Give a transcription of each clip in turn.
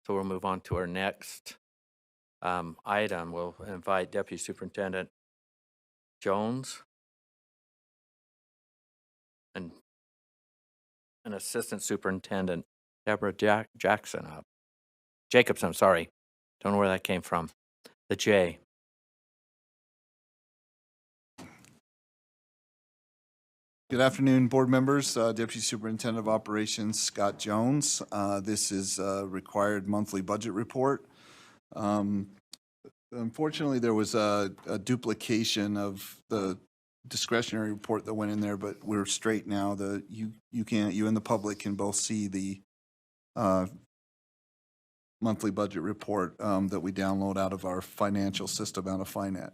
So we'll move on to our next item. We'll invite Deputy Superintendent Jones and Assistant Superintendent Deborah Jackson up. Jacobson, sorry. Don't know where that came from. The J. Good afternoon, board members. Deputy Superintendent of Operations Scott Jones. This is a required monthly budget report. Unfortunately, there was a duplication of the discretionary report that went in there, but we're straight now. You and the public can both see the monthly budget report that we download out of our financial system out of FiNet.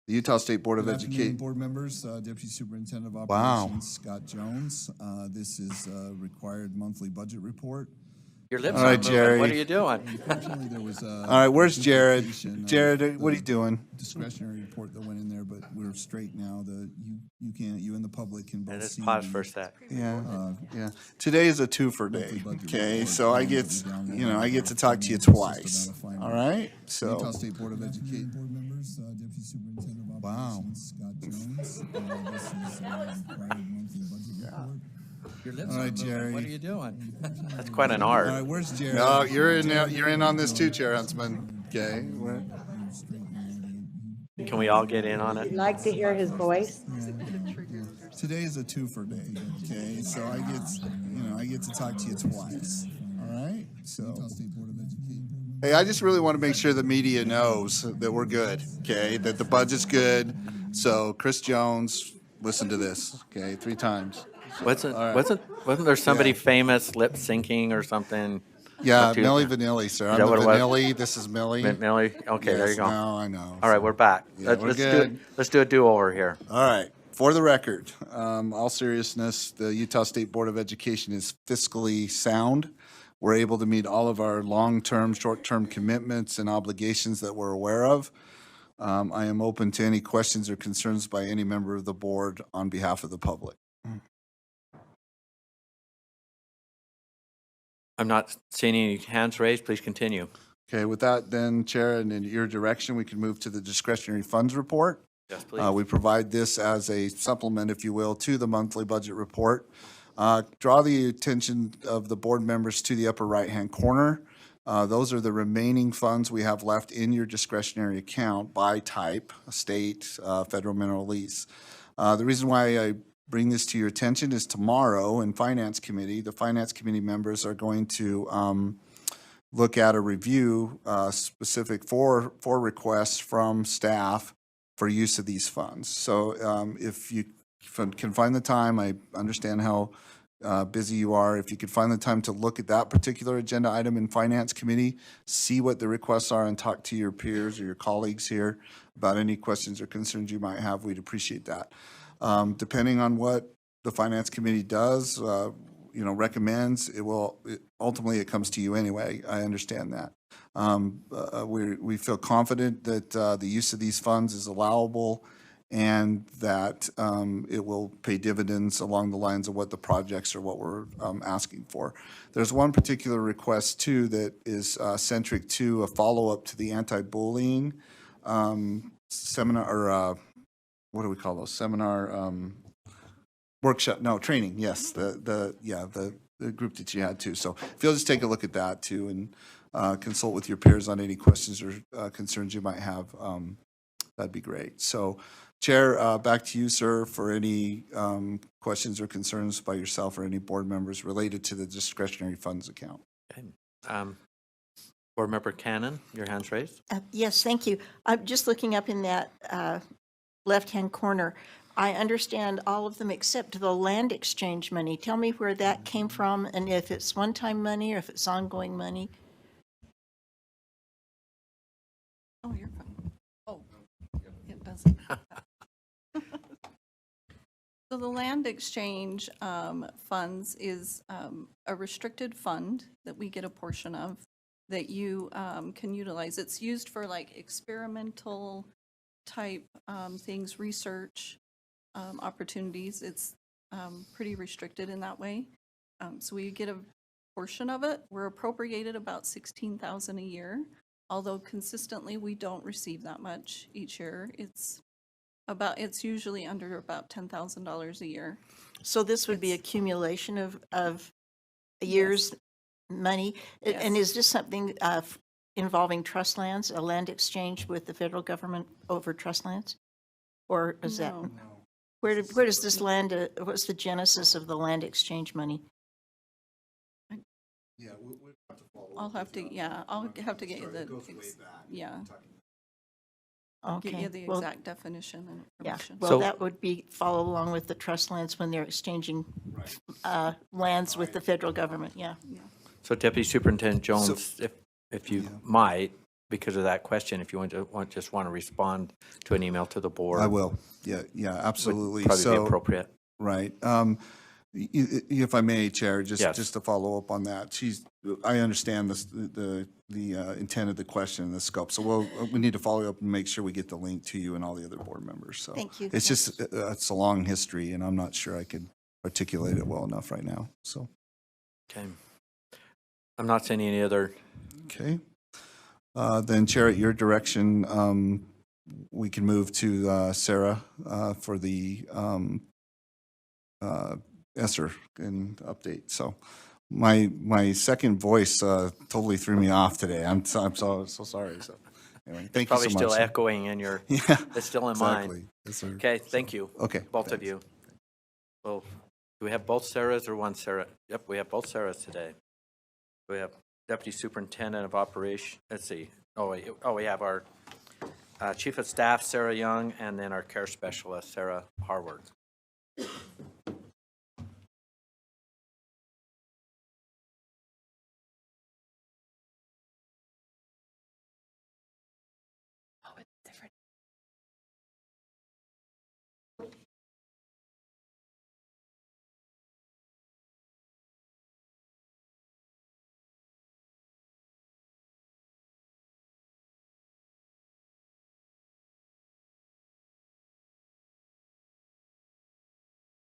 The Utah State Board of Education. Board members, Deputy Superintendent of Operations Scott Jones. This is a required monthly budget report. Your lips All right, aren't Jerry. moving. What are you doing? Unfortunately, there was All right, where's Jared? Jared, what are you doing? Discretionary report that went in there, but we're straight now. You and the public can both Let's see. pause for a sec. Yeah. Today is a twofer day. Okay, so I get to talk to you twice. All right, so. Utah State Board of Education board members, Deputy Superintendent of Operations Scott Jones. This is required monthly budget report. Your lips All right, aren't moving. Jerry. What are you doing? That's quite an art. All right, where's Jared? No, you're in on this too, Chair Huntsman. Okay. Can we all get in on it? You'd like to hear his voice? Today is a twofer day. Okay, so I get to talk to you twice. All right. So. Hey, I just really want to make sure the media knows that we're good. Okay, that the budget's good. So Chris Jones, listen to this. Okay, 3 times. Wasn't right. there somebody Yeah. famous lip syncing or something? Yeah, Two- Millie Vanilli, sir. I'm that the what it was? Vanilli. This is Millie. Millie? Okay, there you Yes, go. No, I know. All right, we're back. Yeah, we're good. Let's do a do-over here. All right. For the record, all seriousness, the Utah State Board of Education is fiscally sound. We're able to meet all of our long-term, short-term commitments and obligations that we're aware of. I am open to any questions or concerns by any member of the board on behalf of the public. I'm not seeing any hands raised. Please continue. Okay, with that then, Chair, and in your direction, we can move to the discretionary funds report. Yes, please. We provide this as a supplement, if you will, to the monthly budget report. Draw the attention of the board members to the upper right-hand corner. Those are the remaining funds we have left in your discretionary account by type, state, federal mineral lease. The reason why I bring this to your attention is tomorrow in Finance Committee, the Finance Committee members are going to look at a review specific for requests from staff for use of these funds. So if you can find the time, I understand how busy you are. If you could find the time to look at that particular agenda item in Finance Committee, see what the requests are and talk to your peers or your colleagues here about any questions or concerns you might have, we'd appreciate that. Depending on what the Finance Committee does, recommends, ultimately it comes to you anyway. I understand that. We feel confident that the use of these funds is allowable and that it will pay dividends along the lines of what the projects are, what we're asking for. There's one particular request too that is centric to a follow-up to the anti-bullying seminar, or what do we call those? Seminar, workshop, no, training, yes, the group that you had too. So if you'll just take a look at that too and consult with your peers on any questions or concerns you might have, that'd be great. So Chair, back to you, sir, for any questions or concerns by yourself or any board members related to the discretionary funds account. Okay. Board Member Cannon, your hand's raised. Yes, thank you. I'm just looking up in that left-hand corner. I understand all of them except the land exchange money. Tell me where that came from and if it's one-time money or if it's ongoing money. Oh, you're fine. Oh, it doesn't. So the land exchange funds is a restricted fund that we get a portion of that you can utilize. It's used for like experimental type things, research opportunities. It's pretty restricted in that way. So we get portion of it. We're appropriated about $16,000 a year, although consistently we don't receive that much each year. It's usually under about $10,000 a year. So this would be It's- accumulation of a year's money? And Yes. is this something involving trust lands, a land exchange with the federal government over trust lands? Or is that, No. where does this land, what's the genesis of the land exchange money? Yeah, we'll have to follow I'll up have with to, that. yeah, I'll have to get you Sorry, the, it goes way back. yeah, get Okay. you the well, exact definition and Yeah, information. well, So- that would be follow along with the trust lands when they're exchanging Right. lands with the federal government, yeah. So Deputy Superintendent Jones, if you Yeah. might, because of that question, if you just want to respond to an email to the board. I will. Yeah, absolutely. Would probably be So, appropriate. right. If I may, Chair, Yes. just to follow up on that, I understand the intent of the question and the scope. So we need to follow up and make sure we get the link to you and all the other board members. So Thank you. it's just, it's a long history and I'm not sure I could articulate it well enough right now. So, Okay. I'm not seeing any other, okay. Then Chair, at your direction, we can move to Sarah for the Esser and update. So my second voice totally threw me off today. I'm so sorry. So anyway, thank you so probably much. still echoing in your, Yeah, it's still in mine. exactly. Yes, sir. Okay, thank you, Okay. both of thanks. you. Well, do we have both Sarahs or one Sarah? Yep, we have both Sarahs today. We have Deputy Superintendent of Operation, let's see. We have our Chief of Staff, Sarah Young, and then our Care Specialist, Sarah Harward.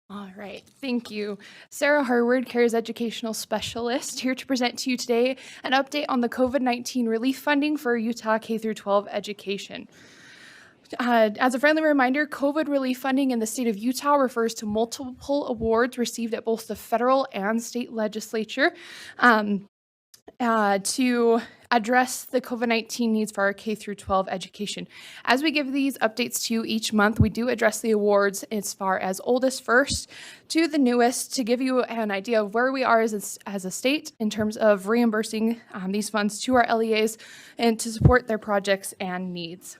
All right, thank you. Sarah Harward, CARES Educational Specialist, here to present to you today an update on the COVID-19 relief funding for Utah K-12 education. As a friendly reminder, COVID relief funding in the state of Utah refers to multiple awards received at both the federal and state legislature to address the COVID-19 needs for our K-12 education. As we give these updates to you each month, we do address the awards as far as oldest first to the newest to give you an idea of where we are as a state in terms of reimbursing these funds to our LEAs and to support their projects and needs.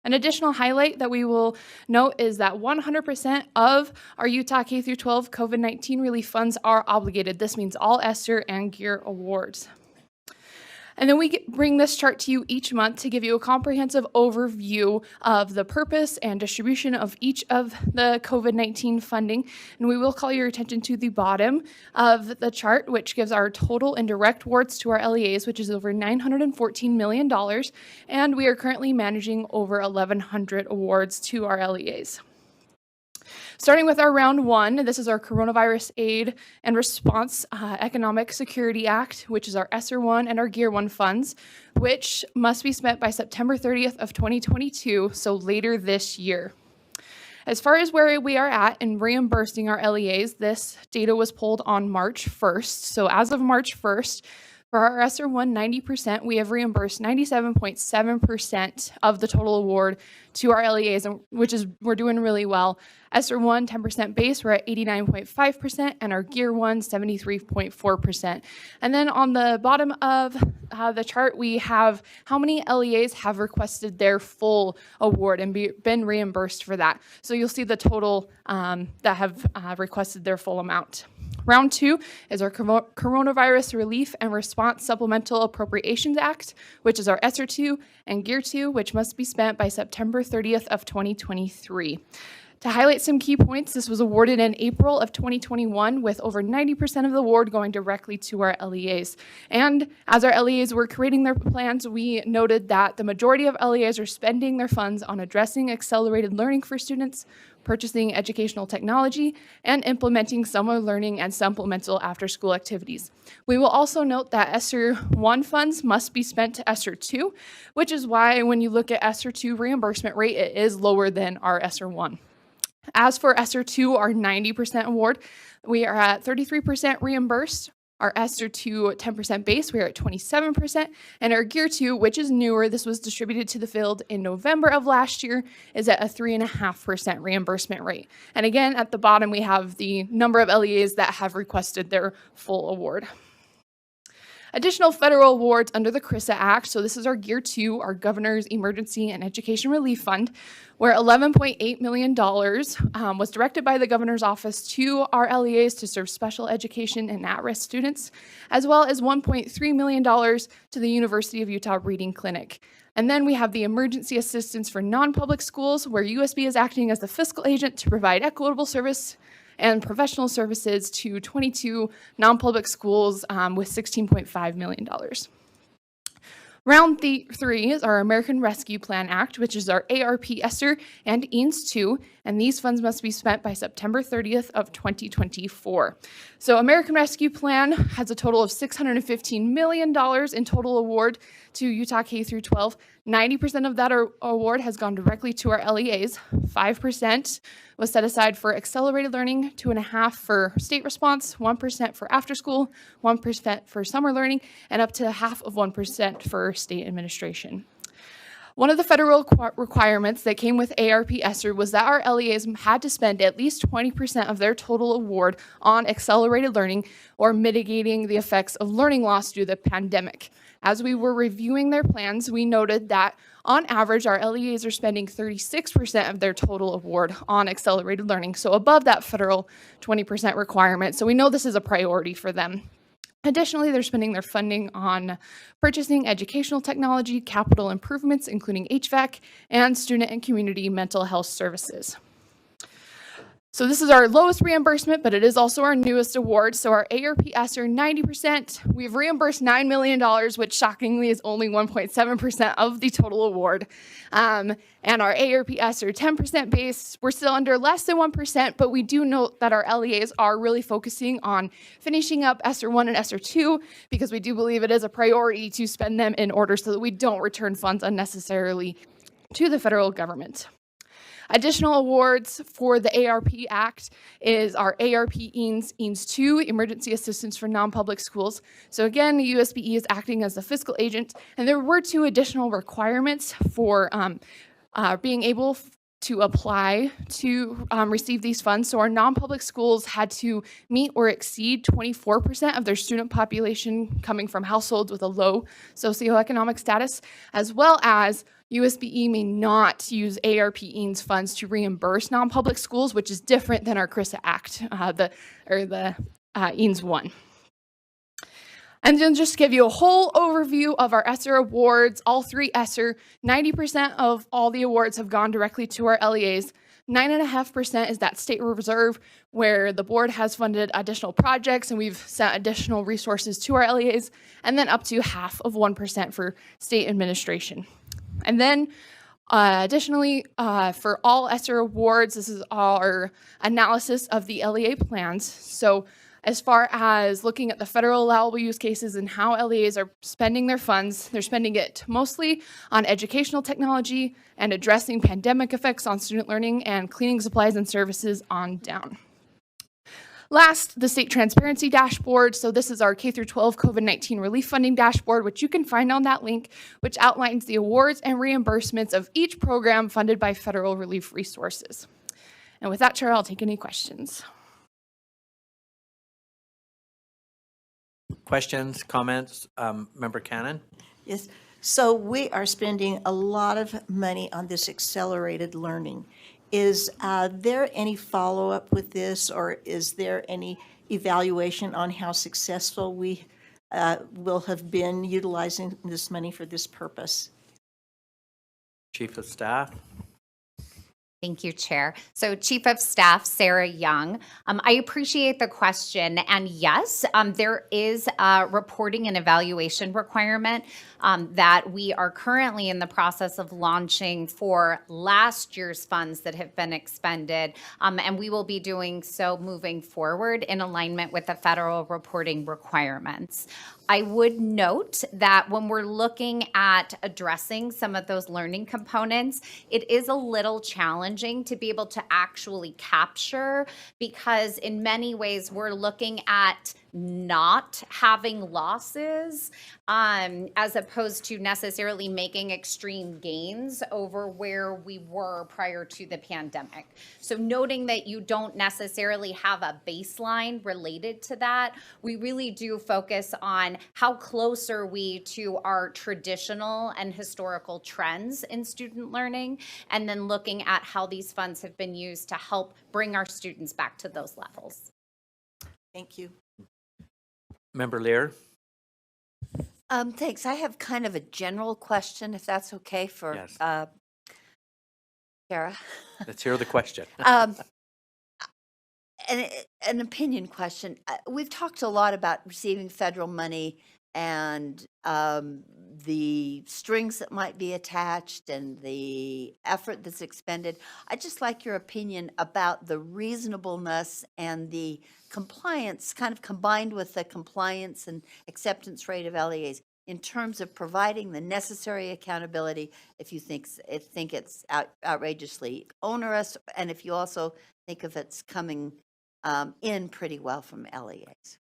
An additional highlight that we will note is that 100% of our Utah K-12 COVID-19 relief funds are obligated. This means all Esser and Gear awards. And then we bring this chart to you each month to give you a comprehensive overview of the purpose and distribution of each of the COVID-19 funding. And we will call your attention to the bottom of the chart, which gives our total indirect awards to our LEAs, which is over $914 million. And we are currently managing over 1,100 awards to our LEAs. Starting with our round one, this is our Coronavirus Aid and Response Economic Security Act, which is our Esser 1 and our Gear 1 funds, which must be spent by September 30th of 2022, so later this year. As far as where we are at in reimbursing our LEAs, this data was pulled on March 1st. So as of March 1st, for our Esser 1, 90%, we have reimbursed 97.7% of the total award to our LEAs, which is, we're doing really well. Esser 1, 10% base, we're at 89.5%, and our Gear 1, 73.4%. And then on the bottom of the chart, we have how many LEAs have requested their full award and been reimbursed for that. So you'll see the total that have requested their full amount. Round two is our Coronavirus Relief and Response Supplemental Appropriations Act, which is our Esser 2 and Gear 2, which must be spent by September 30th of 2023. To highlight some key points, this was awarded in April of 2021 with over 90% of the award going directly to our LEAs. And as our LEAs were creating their plans, we noted that the majority of LEAs are spending their funds on addressing accelerated learning for students, purchasing educational technology, and implementing summer learning and supplemental after-school activities. We will also note that ESSER 1 funds must be spent to ESSER 2, which is why when you look at ESSER 2 reimbursement rate, it is lower than our ESSER 1. As for ESSER 2, our 90% award, we are at 33% reimbursed. Our ESSER 2 10% base, we are at 27%. And our Gear 2, which is newer, this was distributed to the field in November of last year, is at a 3.5% reimbursement rate. And again, at the bottom, we have the number of LEAs that have requested their full award. Additional federal awards under the CRISA Act. So this is our Gear 2, our Governor's Emergency and Education Relief Fund, where $11.8 million was directed by the Governor's Office to our LEAs to serve special education and at-risk students, as well as $1.3 million to the University of Utah Reading Clinic. And then we have the emergency assistance for non-public schools, where USB is acting as the fiscal agent to provide equitable service and professional services to 22 non-public schools with $16.5 million. Round 3 is our American Rescue Plan Act, which is our ARP ESSER and EANS 2, and these funds must be spent by September 30th of 2024. So American Rescue Plan has a total of $615 million in total award to Utah K through 12. 90% of that award has gone directly to our LEAs. 5% was set aside for accelerated learning, 2.5% for state response, 1% for after school, 1% for summer learning, and up to 0.5% for state administration. One of the federal requirements that came with ARP ESSER was that our LEAs had to spend at least 20% of their total award on accelerated learning or mitigating the effects of learning loss due to the pandemic. As we were reviewing their plans, we noted that on average, our LEAs are spending 36% of their total award on accelerated learning, so above that federal 20% requirement. So we know this is a priority for them. Additionally, they're spending their funding on purchasing educational technology, capital improvements, including HVAC, and student and community mental health services. So this is our lowest reimbursement, but it is also our newest award. So our ARP ESSER, 90%. We've reimbursed $9 million, which shockingly is only 1.7% of the total award. And our ARP ESSER, 10% base, we're still under less than 1%, but we do note that our LEAs are really focusing on finishing up ESSER 1 and ESSER 2 because we do believe it is a priority to spend them in order so that we don't return funds unnecessarily to the federal government. Additional awards for the ARP Act is our ARP EANS 2, Emergency Assistance for Non-Public Schools. So again, the USBE is acting as the fiscal agent, and there were 2 additional requirements for being able to apply to receive these funds. So our non-public schools had to meet or exceed 24% of their student population coming from households with a low socioeconomic status, as well as USBE may not use ARP EANS funds to reimburse non-public schools, which is different than our CRISA Act, the EANS 1. And then just to give you a whole overview of our Esser Awards, all 3 Esser, 90% of all the awards have gone directly to our LEAs. 9.5% is that state reserve where the board has funded additional projects and we've sent additional resources to our LEAs, and then up to 0.5% for state administration. And then additionally, for all Esser Awards, this is our analysis of the LEA plans. So as far as looking at the federal allowable use cases and how LEAs are spending their funds, they're spending it mostly on educational technology and addressing pandemic effects on student learning and cleaning supplies and services on down. Last, the state transparency dashboard. So this is our K-12 COVID-19 relief funding dashboard, which you can find on that link, which outlines the awards and reimbursements of each program funded by federal relief resources. And with that, Chair, I'll take any questions. Questions, comments? Member Cannon? Yes, so we are spending a lot of money on this accelerated learning. Is there any follow-up with this, or is there any evaluation on how successful we will have been utilizing this money for this purpose? Chief of Staff? Thank you, Chair. So Chief of Staff Sarah Young, I appreciate the question. And yes, there is a reporting and evaluation requirement that we are currently in the process of launching for last year's funds that have been expended. And we will be doing so moving forward in alignment with the federal reporting requirements. I would note that when we're looking at addressing some of those learning components, it is a little challenging to be able to actually capture, because in many ways we're looking at not having losses as opposed to necessarily making extreme gains over where we were prior to the pandemic. So noting that you don't necessarily have a baseline related to that, we really do focus on how close are we to our traditional and historical trends in student learning, and then looking at how these funds have been used to help bring our students back to those levels. Thank you. Member Lear? Thanks. I have kind of a general question, if that's okay for Yes. Sarah. Let's hear the question. An opinion question. We've talked a lot about receiving federal money and the strings that might be attached and the effort that's expended. I'd just like your opinion about the reasonableness and the compliance, kind of combined with the compliance and acceptance rate of LEAs, in terms of providing the necessary accountability if you think it's outrageously onerous, and if you also think of it's coming in pretty well from LEAs.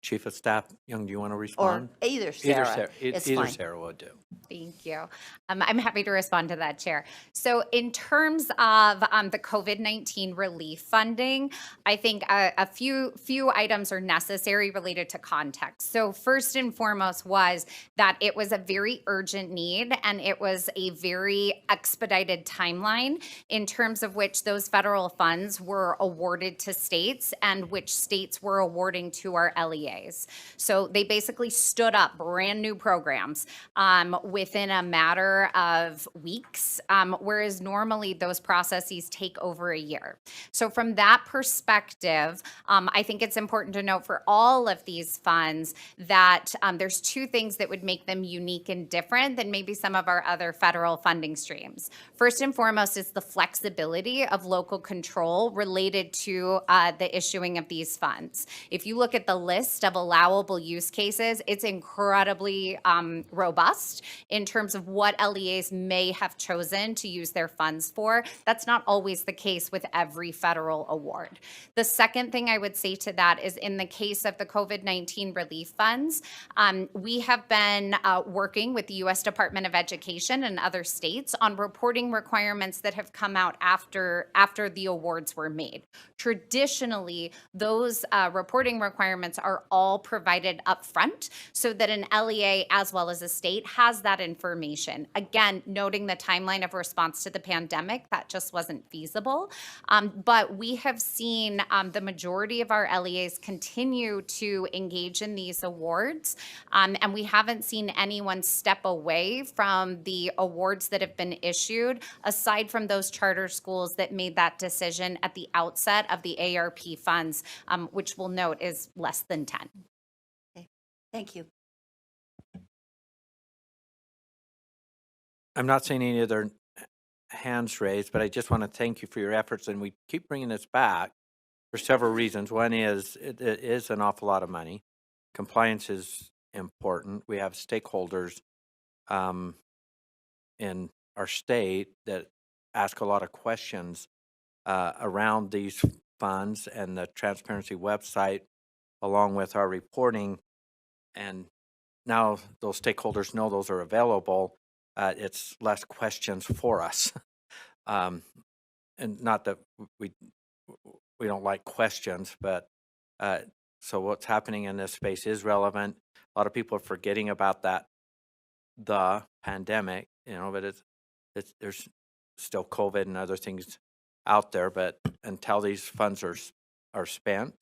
Chief of Staff Young, do you want to Or respond? either Sarah. It's Either fine. Sarah will do. Thank you. I'm happy to respond to that, Chair. So in terms of the COVID-19 relief funding, I think a few items are necessary related to context. So first and foremost was that it was a very urgent need, and it was a very expedited timeline in terms of which those federal funds were awarded to states and which states were awarding to our LEAs. So they basically stood up brand new programs within a matter of weeks, whereas normally those processes take over a year. So from that perspective, I think it's important to note for all of these funds that there's two things that would make them unique and different than maybe some of our other federal funding streams. First and foremost is the flexibility of local control related to the issuing of these funds. If you look at the list of allowable use cases, it's incredibly robust in terms of what LEAs may have chosen to use their funds for. That's not always the case with every federal award. The second thing I would say to that is in the case of the COVID-19 relief funds, we have been working with the U.S. Department of Education and other states on reporting requirements that have come out after the awards were made. Traditionally, those reporting requirements are all provided up front so that an LEA as well as a state has that information. Again, noting the timeline of response to the pandemic, that just wasn't feasible. But we have seen the majority of our LEAs continue to engage in these awards, and we haven't seen anyone step away from the awards that have been issued, aside from those charter schools that made that decision at the outset of the ARP funds, which we'll note is less than 10. Okay. Thank you. I'm not seeing any other hands raised, but I just want to thank you for your efforts, and we keep bringing this back for several reasons. One is it is an awful lot of money. Compliance is important. We have stakeholders in our state that ask a lot of questions around these funds and the transparency website, along with our reporting. And now those stakeholders know those are available. It's less questions for us. And not that we don't like questions, but so what's happening in this space is relevant. A lot of people are forgetting about the pandemic, but there's still COVID and other things out there. But until these funds are spent,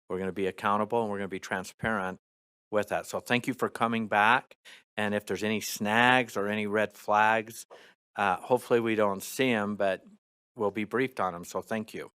we're going to be accountable and we're going to be transparent with that. So thank you for coming back. And if there's any snags or any red flags, hopefully we don't see them, but will be briefed on them, so thank you.